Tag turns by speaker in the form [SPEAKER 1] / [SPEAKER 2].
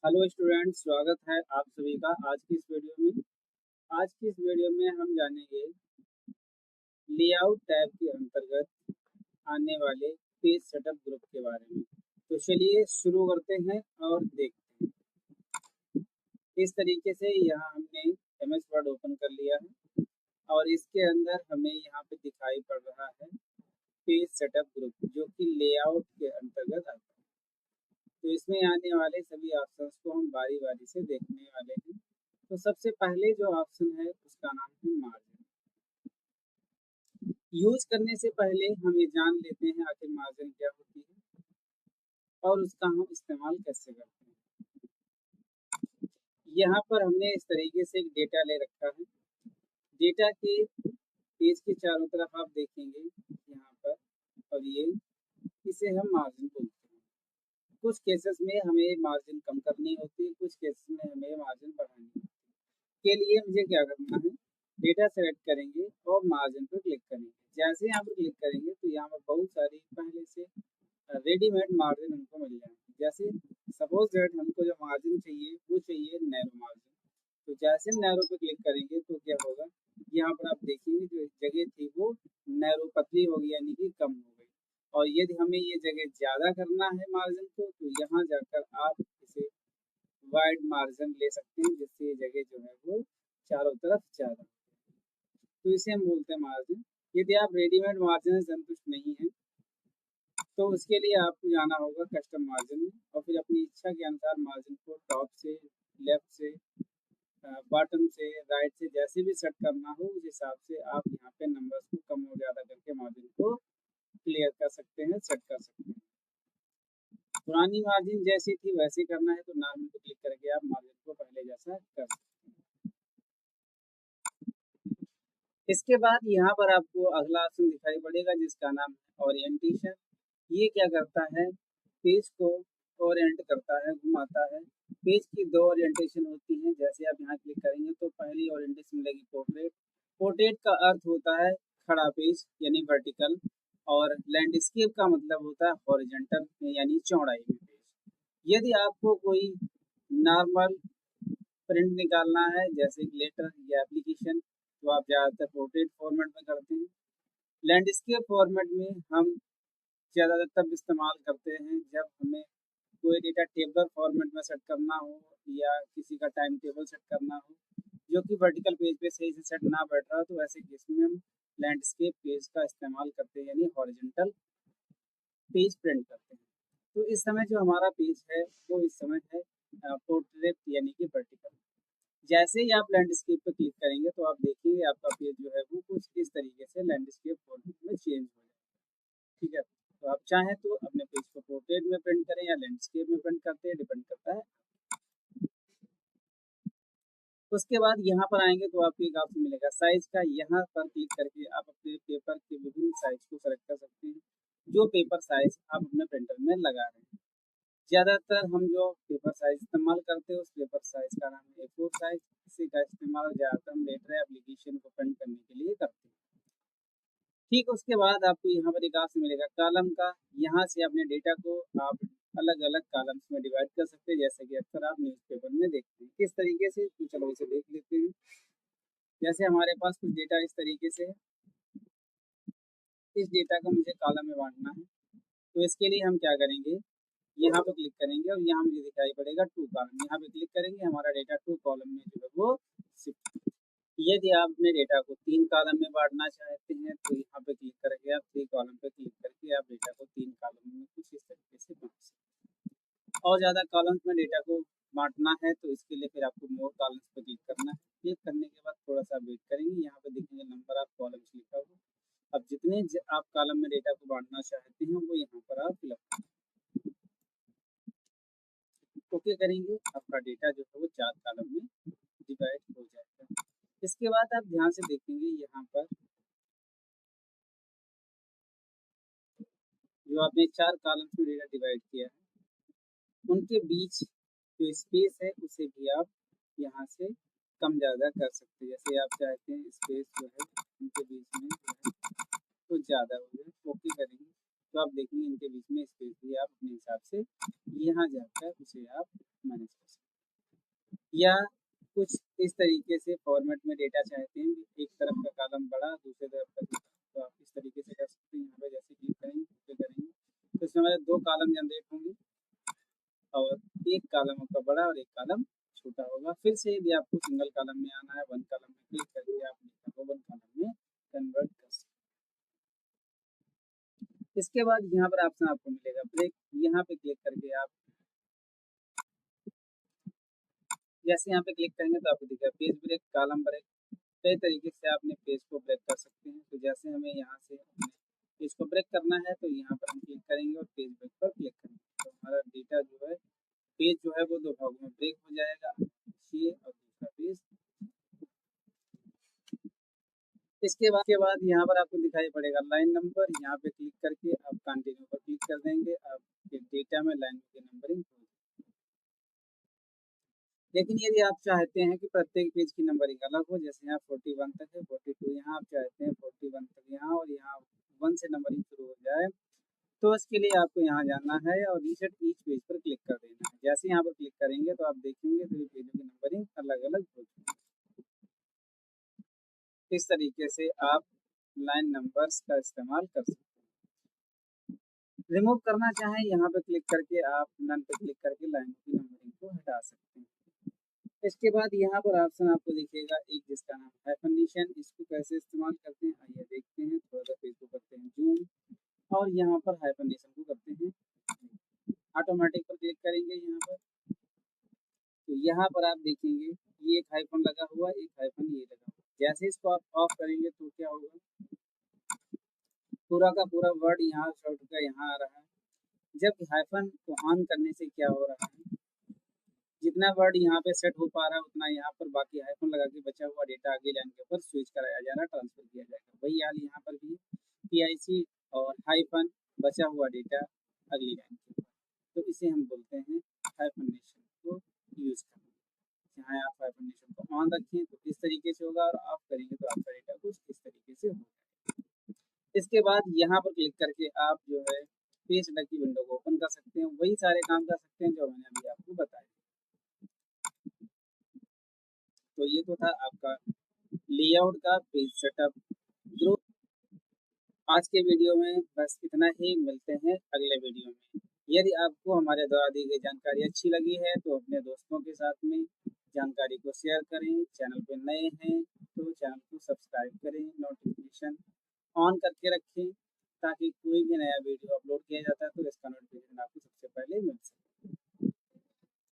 [SPEAKER 1] Hello students, स्वागत है आप सभी का आज की इस वीडियो में। आज की इस वीडियो में हम जानेंगे लेआउट टैब के अंतर्गत आने वाले पेज सेटअप ग्रुप के बारे में। तो चलिए शुरू करते हैं और देखते हैं। इस तरीके से यहाँ हमने एमएस वर्ड ओपन कर लिया है और इसके अंदर हमें यहाँ पे दिखाई पड़ रहा है पेज सेटअप ग्रुप, जो कि लेआउट के अंतर्गत आता है। तो इसमें आने वाले सभी ऑप्शंस को हम बारी बारी से देखने वाले हैं। तो सबसे पहले जो ऑप्शन है उसका नाम है मार्जिन। यूज करने से पहले हम ये जान लेते हैं आखिर मार्जिन क्या होती है और उसका हम इस्तेमाल कैसे करते हैं। यहाँ पर हमने इस तरीके से एक डेटा ले रखा है। डेटा के पेज के चारों तरफ आप देखेंगे यहाँ पर, और ये इसे हम मार्जिन बोलते हैं। कुछ केसेस में हमें मार्जिन कम करनी होती है, कुछ केसेस में हमें मार्जिन बढ़ानी होती है। के लिए मुझे क्या करना है, डेटा सेलेक्ट करेंगे और मार्जिन पर क्लिक करेंगे। जैसे यहाँ पर क्लिक करेंगे तो यहाँ पर बहुत सारी पहले से रेडीमेड मार्जिन हमको मिल जाएंगे। जैसे सपोज दैट हमको जो मार्जिन चाहिए वो चाहिए नैरो मार्जिन। तो जैसे हम नैरो पे क्लिक करेंगे तो क्या होगा, यहाँ पर आप देखेंगे जो जगह थी वो नैरो पतली हो गई, यानी कि कम हो गई। और यदि हमें ये जगह ज़्यादा करना है मार्जिन को, तो यहाँ जाकर आप इसे वाइड मार्जिन ले सकते हैं, जिससे ये जगह जो है वो चारों तरफ ज़्यादा। तो इसे हम बोलते हैं मार्जिन। यदि आप रेडीमेड मार्जिन से संतुष्ट नहीं हैं तो उसके लिए आपको जाना होगा कस्टम मार्जिन में, और फिर अपनी इच्छा के अनुसार मार्जिन को टॉप से, लेफ्ट से, बॉटम से, राइट से, जैसे भी सेट करना हो उस हिसाब से आप यहाँ पे नंबर्स को कम और ज़्यादा करके मार्जिन को क्लियर कर सकते हैं, सेट कर सकते हैं। पुरानी मार्जिन जैसी थी वैसे करना है तो नॉर्मल पे क्लिक करके आप मार्जिन को पहले जैसा कर सकते हैं। इसके बाद यहाँ पर आपको अगला ऑप्शन दिखाई पड़ेगा जिसका नाम है ओरिएंटेशन। ये क्या करता है, पेज को ओरिएंट करता है, घुमाता है। पेज की दो ओरिएंटेशन होती हैं। जैसे आप यहाँ क्लिक करेंगे तो पहली ओरिएंटेशन मिलेगी पोर्ट्रेट। पोर्ट्रेट का अर्थ होता है खड़ा पेज यानी वर्टिकल, और लैंडस्केप का मतलब होता है हॉरिजॉन्टल यानी चौड़ाई में पेज। यदि आपको कोई नॉर्मल प्रिंट निकालना है जैसे लेटर या एप्लीकेशन, तो आप ज़्यादातर पोर्ट्रेट फॉर्मेट में करते हैं। लैंडस्केप फॉर्मेट में हम ज़्यादातर तब इस्तेमाल करते हैं जब हमें कोई डेटा टेबल फॉर्मेट में सेट करना हो या किसी का टाइम टेबल सेट करना हो जो कि वर्टिकल पेज पे सही से सेट ना बैठ रहा, तो ऐसे केस में हम लैंडस्केप पेज का इस्तेमाल करते हैं, यानी हॉरिजॉन्टल पेज प्रिंट करते हैं। तो इस समय जो हमारा पेज है वो इस समय है पोर्ट्रेट यानी कि वर्टिकल। जैसे ही आप लैंडस्केप पर क्लिक करेंगे तो आप देखेंगे आपका पेज जो है वो कुछ इस तरीके से लैंडस्केप फॉर्मेट में चेंज हो जाएगा। ठीक है, तो आप चाहें तो अपने पेज को पोर्ट्रेट में प्रिंट करें या लैंडस्केप में प्रिंट करते हैं, डिपेंड करता है। उसके बाद यहाँ पर आएंगे तो आपको एक ऑप्शन मिलेगा साइज का। यहाँ पर क्लिक करके आप अपने पेपर के विभिन्न साइज को सेलेक्ट कर सकते हैं, जो पेपर साइज आप अपने प्रिंटर में लगा रहे हैं। ज़्यादातर हम जो पेपर साइज इस्तेमाल करते हैं उस पेपर साइज का नाम है A4 साइज। इसी का इस्तेमाल ज़्यादातर हम लेटर एप्लीकेशन को प्रिंट करने के लिए करते हैं। ठीक, उसके बाद आपको यहाँ पर एक ऑप्शन मिलेगा कॉलम का। यहाँ से अपने डेटा को आप अलग अलग कॉलम्स में डिवाइड कर सकते हैं, जैसे कि अक्सर आप न्यूज़पेपर में देखते हैं। किस तरीके से, तो चलो इसे देख लेते हैं। जैसे हमारे पास कुछ डेटा इस तरीके से है, इस डेटा को मुझे कॉलम में बांटना है। तो इसके लिए हम क्या करेंगे, यहाँ पे क्लिक करेंगे और यहाँ मुझे दिखाई पड़ेगा टू कॉलम। यहाँ पे क्लिक करेंगे, हमारा डेटा टू कॉलम में जो है वो शिफ्ट। यदि आप अपने डेटा को 3 कॉलम में बांटना चाहते हैं तो यहाँ पे क्लिक करके आप 3 कॉलम पे क्लिक करके आप डेटा को 3 कॉलम में कुछ इस तरीके से बांट सकते हैं। और ज़्यादा कॉलम्स में डेटा को बांटना है तो इसके लिए फिर आपको मोर कॉलम्स पे क्लिक करना है। क्लिक करने के बाद थोड़ा सा वेट करेंगे, यहाँ पे देखेंगे नंबर ऑफ कॉलम्स लिखा हुआ। अब जितने आप कॉलम में डेटा को बांटना चाहते हैं वो यहाँ पर आप फिलअप करें। ओके करेंगे, आपका डेटा जो है वो 4 कॉलम में डिवाइड हो जाएगा। इसके बाद आप ध्यान से देखेंगे यहाँ पर जो आपने 4 कॉलम्स में डेटा डिवाइड किया है उनके बीच जो स्पेस है उसे भी आप यहाँ से कम ज़्यादा कर सकते हैं। जैसे आप चाहते हैं स्पेस जो है उनके बीच में जो है कुछ ज़्यादा हो जाए, ओके करेंगे। तो आप देखेंगे इनके बीच में स्पेस भी आप अपने हिसाब से यहाँ जाकर उसे आप मैनेज कर सकते हैं। या कुछ इस तरीके से फॉर्मेट में डेटा चाहते हैं, एक तरफ का कॉलम बड़ा दूसरे तरफ का छोटा, तो आप इस तरीके से कर सकते हैं। यहाँ पे जैसे क्लिक करेंगे ओके करेंगे तो इसमें हमारे 2 कॉलम जनरेट होंगे और एक कॉलम आपका बड़ा और एक कॉलम छोटा होगा। फिर से यदि आपको सिंगल कॉलम में आना है, 1 कॉलम में क्लिक करके आप डेटा को 1 कॉलम में कन्वर्ट कर सकते हैं। इसके बाद यहाँ पर ऑप्शन आपको मिलेगा ब्रेक, यहाँ पे क्लिक करके आप जैसे यहाँ पे क्लिक करेंगे तो आपको दिखेगा पेज ब्रेक, कॉलम ब्रेक। कई तरीके से आपने पेज को ब्रेक कर सकते हैं। तो जैसे हमें यहाँ से अपने पेज को ब्रेक करना है तो यहाँ पर हम क्लिक करेंगे और पेज ब्रेक पर क्लिक करेंगे तो हमारा डेटा जो है पेज जो है वो 2 भागों में ब्रेक हो जाएगा, ये और दूसरा पेज। इसके बाद यहाँ पर आपको दिखाई पड़ेगा लाइन नंबर, यहाँ पे क्लिक करके आप कंटिन्यू पर क्लिक कर देंगे, आपके डेटा में लाइन की नंबरिंग हो जाएगी। लेकिन यदि आप चाहते हैं कि प्रत्येक पेज की नंबरिंग अलग हो, जैसे यहाँ 41 तक है, 42 यहाँ आप चाहते हैं, 41 तक यहाँ और यहाँ 1 से नंबरिंग शुरू हो जाए, तो इसके लिए आपको यहाँ जाना है और रीसेट ईच पेज पर क्लिक कर देना है। जैसे यहाँ पर क्लिक करेंगे तो आप देखेंगे तो ये पेजों की नंबरिंग अलग-अलग हो जाएगी। इस तरीके से आप लाइन नंबर्स का इस्तेमाल कर सकते हैं। रिमूव करना चाहें यहाँ पे क्लिक करके आप नन पे क्लिक करके लाइन की नंबरिंग को हटा सकते हैं। इसके बाद यहाँ पर ऑप्शन आपको दिखेगा एक जिसका नाम हाइफनेशन, इसको कैसे इस्तेमाल करते हैं आइए देखते हैं। थोड़ा सा पेज को करते हैं जूम और यहाँ पर हाइफनेशन को करते हैं ऑटोमेटिक पर क्लिक करेंगे यहाँ पर, तो यहाँ पर आप देखेंगे ये एक हाइफन लगा हुआ, एक हाइफन ये लगा हुआ। जैसे इसको आप ऑफ करेंगे तो क्या होगा, पूरा का पूरा वर्ड यहाँ शॉर्ट का यहाँ आ रहा है। जब हाइफन को ऑन करने से क्या हो रहा है, जितना वर्ड यहाँ पे सेट हो पा रहा है उतना यहाँ पर बाकी हाइफन लगा के बचा हुआ डेटा आगे लाइन के ऊपर स्विच कराया जा रहा है, ट्रांसफर किया जाएगा। वही हाल यहाँ पर भी PIC और हाइफन बचा हुआ डेटा अगली लाइन के ऊपर, तो इसे हम बोलते हैं हाइफनेशन को यूज करना। जहाँ आप हाइफनेशन को ऑन रखें तो इस तरीके से होगा और ऑफ करेंगे तो आपका डेटा कुछ इस तरीके से होगा। इसके बाद यहाँ पर क्लिक करके आप जो है पेज सेटअप की विंडो को ओपन कर सकते हैं, वही सारे काम कर सकते हैं जो मैंने अभी आपको बताया। तो ये तो था आपका लेआउट का पेज सेटअप ग्रुप। आज के वीडियो में बस इतना ही, मिलते हैं अगले वीडियो में। यदि आपको हमारे द्वारा दी गई जानकारी अच्छी लगी है तो अपने दोस्तों के साथ में जानकारी को शेयर करें। चैनल पे नए हैं तो चैनल को सब्सक्राइब करें, नोटिफिकेशन ऑन करके रखें ताकि कोई भी नया वीडियो अपलोड किया जाता है तो इसका नोटिफिकेशन आपको सबसे पहले मिल सके।